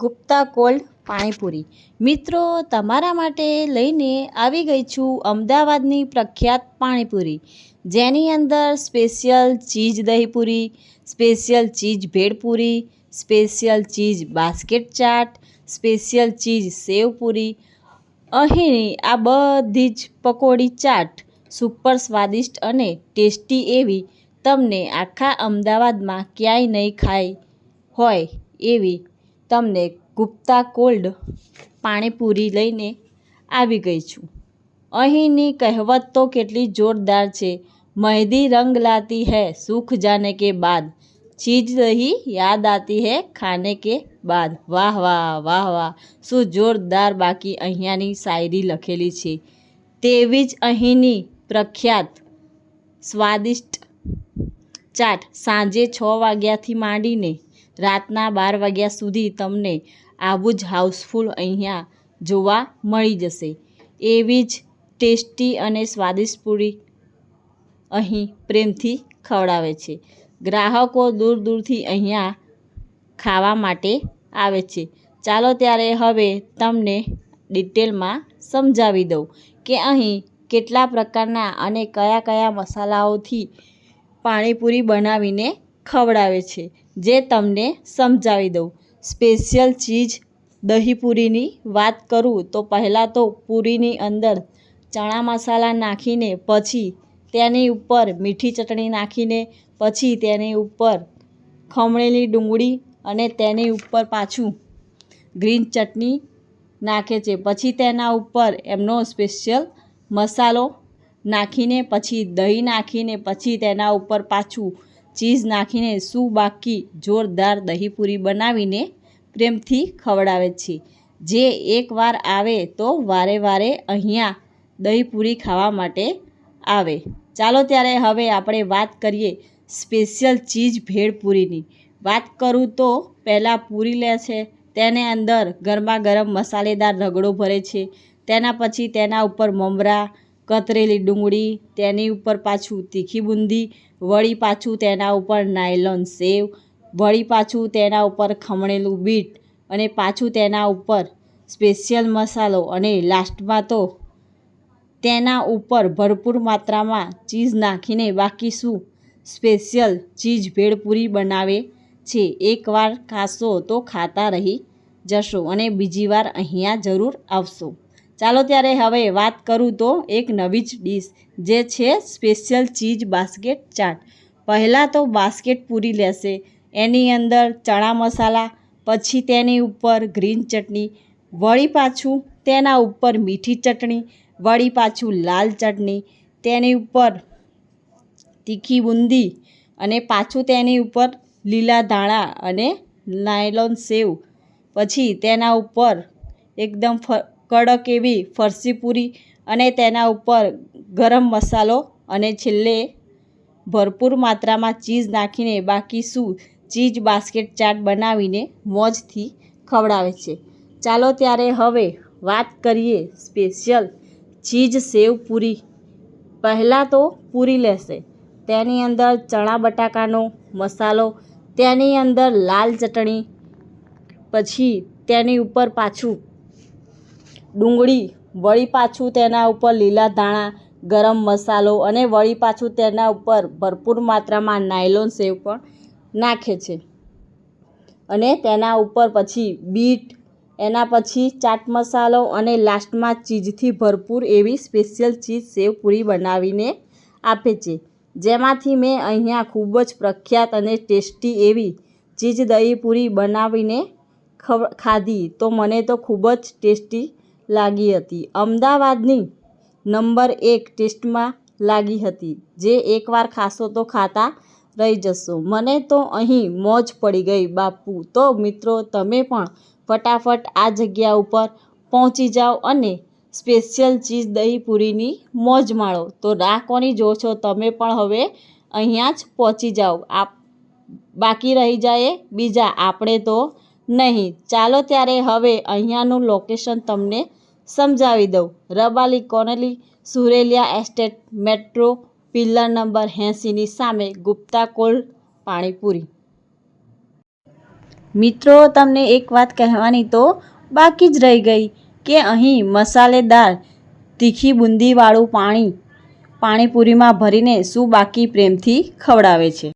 Gupta cold panipuri. મિત્રો, તમારા માટે લઈને આવી ગઈ છું અમદાવાદની પ્રખ્યાત પાણીપુરી, જેની અંદર special cheese dahipuri, special cheese bhelpuri, special cheese basket chaat, special cheese sevpuri. અહીંની આ બધી જ પકોડી ચાટ સુપર સ્વાદિષ્ટ અને ટેસ્ટી એવી તમને આખા અમદાવાદમાં ક્યાંય નહીં ખાઈ હોય એવી તમને ગુપ્તા કોલ્ડ પાણીપુરી લઈને આવી ગઈ છું। અહીંની કહેવત તો કેટલી જોરદાર છે, મહેંદી રંગ લાતી હૈ सूख जाने के बाद, चीज दही याद आती है खाने के बाद। વાહ વાહ વાહ વાહ, શું જોરદાર બાકી અહીંયાની શાયરી લખેલી છે। તેવી જ અહીંની પ્રખ્યાત સ્વાદિષ્ટ ચાટ સાંજે 6 વાગ્યાથી માંડીને રાતના 12 વાગ્યા સુધી તમને આવું જ હાઉસફુલ અહીંયા જોવા મળી જશે। એવી જ ટેસ્ટી અને સ્વાદિષ્ટ પૂરી અહીં પ્રેમથી ખવડાવે છે। ગ્રાહકો દૂર દૂરથી અહીંયા ખાવા માટે આવે છે। ચાલો ત્યારે હવે તમને ડિટેલમાં સમજાવી દઉં કે અહીં કેટલા પ્રકારના અને કયા કયા મસાલાઓથી પાણીપુરી બનાવીને ખવડાવે છે, જે તમને સમજાવી દઉં। સ્પેશિયલ ચીઝ દહીંપુરીની વાત કરું તો પહેલાં તો પૂરીની અંદર ચણા મસાલા નાખીને, પછી તેની ઉપર મીઠી ચટણી નાખીને, પછી તેની ઉપર ખમણેલી ડુંગળી અને તેની ઉપર પાછું ગ્રીન ચટણી નાખે છે। પછી તેના ઉપર એમનો સ્પેશિયલ મસાલો નાખીને, પછી દહીં નાખીને, પછી તેના ઉપર પાછું ચીઝ નાખીને શું બાકી જોરદાર દહીંપુરી બનાવીને પ્રેમથી ખવડાવે છે, જે એકવાર આવે તો વારે વારે અહીંયા દહીંપુરી ખાવા માટે આવે। ચાલો ત્યારે હવે આપણે વાત કરીએ સ્પેશિયલ ચીઝ ભેળપુરીની। વાત કરું તો પહેલાં પૂરી લે છે, તેને અંદર ગરમા ગરમ મસાલેદાર રગડો ભરે છે, તેના પછી તેના ઉપર મમરા, કતરેલી ડુંગળી, તેની ઉપર પાછું તીખી બુંદી, વળી પાછું તેના ઉપર નાયલોન સેવ, વળી પાછું તેના ઉપર ખમણેલું બીટ અને પાછું તેના ઉપર સ્પેશિયલ મસાલો અને લાસ્ટમાં તો તેના ઉપર ભરપૂર માત્રામાં ચીઝ નાખીને બાકી શું સ્પેશિયલ ચીઝ ભેળપુરી બનાવે છે। એકવાર ખાશો તો ખાતા રહી જશો અને બીજી વાર અહીંયા જરૂર આવશો। ચાલો ત્યારે હવે વાત કરું તો એક નવી જ ડીશ, જે છે સ્પેશિયલ ચીઝ બાસ્કેટ ચાટ। પહેલાં તો બાસ્કેટ પૂરી લેશે, એની અંદર ચણા મસાલા, પછી તેની ઉપર ગ્રીન ચટણી, વળી પાછું તેના ઉપર મીઠી ચટણી, વળી પાછું લાલ ચટણી, તેની ઉપર તીખી બુંદી અને પાછું તેની ઉપર લીલા ધાણા અને નાયલોન સેવ, પછી તેના ઉપર એકદમ કડક એવી ફરસી પૂરી અને તેના ઉપર ગરમ મસાલો અને છેલ્લે ભરપૂર માત્રામાં ચીઝ નાખીને બાકી શું ચીઝ બાસ્કેટ ચાટ બનાવીને મોજથી ખવડાવે છે। ચાલો ત્યારે હવે વાત કરીએ સ્પેશિયલ ચીઝ સેવ પૂરી। પહેલાં તો પૂરી લેશે, તેની અંદર ચણા બટાકાનો મસાલો, તેની અંદર લાલ ચટણી, પછી તેની ઉપર પાછું ડુંગળી, વળી પાછું તેના ઉપર લીલા ધાણા, ગરમ મસાલો અને વળી પાછું તેના ઉપર ભરપૂર માત્રામાં નાયલોન સેવ પણ નાખે છે અને તેના ઉપર પછી બીટ, એના પછી ચાટ મસાલો અને લાસ્ટમાં ચીઝથી ભરપૂર એવી સ્પેશિયલ ચીઝ સેવ પૂરી બનાવીને આપે છે, જેમાંથી મેં અહીંયા ખૂબ જ પ્રખ્યાત અને ટેસ્ટી એવી ચીઝ દહીં પૂરી બનાવીને ખાધી તો મને તો ખૂબ જ ટેસ્ટી લાગી હતી। અમદાવાદની નંબર 1 ટેસ્ટમાં લાગી હતી, જે એકવાર ખાશો તો ખાતા રહી જશો। મને તો અહીં મોજ પડી ગઈ બાપુ। તો મિત્રો, તમે પણ ફટાફટ આ જગ્યા ઉપર પહોંચી જાઓ અને સ્પેશિયલ ચીઝ દહીં પૂરીની મોજ માણો। તો રાહ કોની જો છો, તમે પણ હવે અહીંયા જ પહોંચી જાઓ, બાકી રહી જાય બીજા, આપણે તો નહીં। ચાલો ત્યારે હવે અહીંયાનું લોકેશન તમને સમજાવી દઉં। Rabari colony, Sureliya estate, metro pillar number 80ની સામે ગુપ્તા કોલ્ડ પાણીપુરી। મિત્રો, તમને એક વાત કહેવાની તો બાકી જ રહી ગઈ કે અહીં મસાલેદાર તીખી બુંદીવાળું પાણીપુરીમાં ભરીને શું બાકી પ્રેમથી ખવડાવે છે.